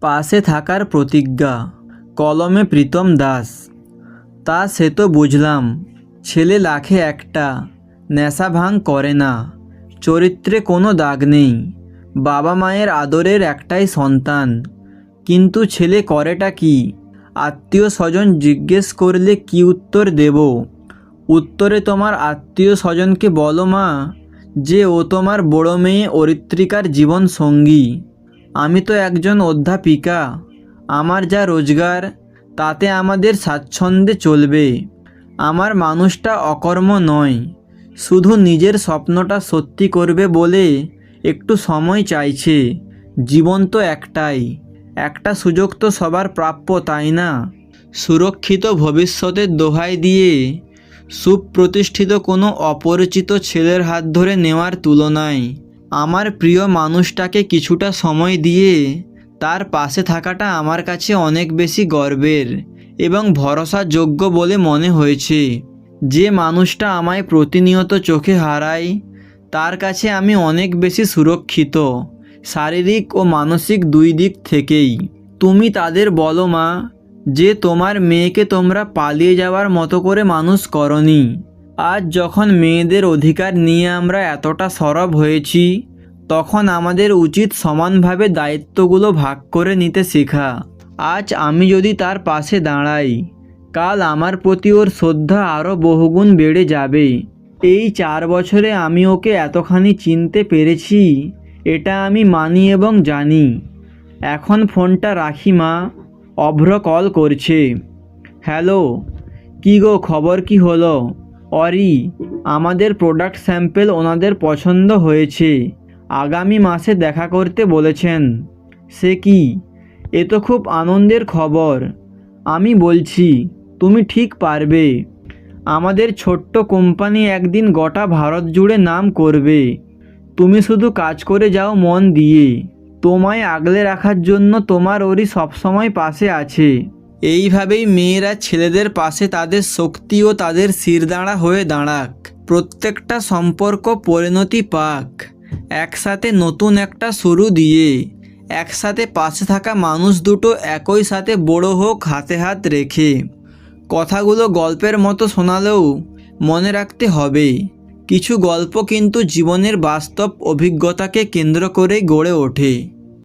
পাশে থাকার প্রতিজ্ঞা। কলমে প্রীতম দাস। তা সে তো বুঝলাম, ছেলে লাখে একটা, নেশা ভাঙ করে না, চরিত্রে কোনো দাগ নেই, বাবা মায়ের আদরের একটাই সন্তান। কিন্তু ছেলে করেটা কি? আত্মীয় স্বজন জিজ্ঞেস করলে কি উত্তর দেব? উত্তরে তোমার আত্মীয় স্বজনকে বলো মা যে ও তোমার বড় মেয়ে অরিত্রিকার জীবন সঙ্গী। আমি তো একজন অধ্যাপিকা, আমার যা রোজগার তাতে আমাদের স্বাচ্ছন্দ্যে চলবে। আমার মানুষটা অকর্ম নয়, শুধু নিজের স্বপ্নটা সত্যি করবে বলে একটু সময় চাইছে। জীবন তো একটাই, একটা সুযোগ তো সবার প্রাপ্য, তাই না? সুরক্ষিত ভবিষ্যতের দোহাই দিয়ে সুপ্রতিষ্ঠিত কোনো অপরিচিত ছেলের হাত ধরে নেওয়ার তুলনায় আমার প্রিয় মানুষটাকে কিছুটা সময় দিয়ে তার পাশে থাকাটা আমার কাছে অনেক বেশি গর্বের এবং ভরসাযোগ্য বলে মনে হয়েছে। যে মানুষটা আমায় প্রতিনিয়ত চোখে হারায় তার কাছে আমি অনেক বেশি সুরক্ষিত, শারীরিক ও মানসিক দুই দিক থেকেই। তুমি তাদের বলো মা যে তোমার মেয়েকে তোমরা পালিয়ে যাওয়ার মতো করে মানুষ করনি। আজ যখন মেয়েদের অধিকার নিয়ে আমরা এতটা সরব হয়েছি, তখন আমাদের উচিত সমানভাবে দায়িত্বগুলো ভাগ করে নিতে শেখা। আজ আমি যদি তার পাশে দাঁড়াই, কাল আমার প্রতি ওর শ্রদ্ধা আরও বহুগুণ বেড়ে যাবে। এই 4 বছরে আমি ওকে এতখানি চিনতে পেরেছি, এটা আমি মানি এবং জানি। এখন ফোনটা রাখি মা, অভ্র কল করছে। হ্যালো, কী গো, খবর কি হলো? অরি, আমাদের প্রোডাক্ট স্যাম্পেল ওনাদের পছন্দ হয়েছে, আগামী মাসে দেখা করতে বলেছেন। সে কি? এ তো খুব আনন্দের খবর। আমি বলছি তুমি ঠিক পারবে। আমাদের ছোট্ট কোম্পানি একদিন গোটা ভারত জুড়ে নাম করবে। তুমি শুধু কাজ করে যাও মন দিয়ে। তোমায় আগলে রাখার জন্য তোমার ওরই সবসময় পাশে আছে। এইভাবেই মেয়েরা ছেলেদের পাশে তাদের শক্তি ও তাদের শিরদাঁড়া হয়ে দাঁড়াক। প্রত্যেকটা সম্পর্ক পরিণতি পাক, একসাথে নতুন একটা শুরু দিয়ে। একসাথে পাশে থাকা মানুষ দুটো একই সাথে বড় হোক হাতে হাত রেখে। কথাগুলো গল্পের মতো শোনালেও মনে রাখতে হবে, কিছু গল্প কিন্তু জীবনের বাস্তব অভিজ্ঞতাকে কেন্দ্র করেই গড়ে ওঠে।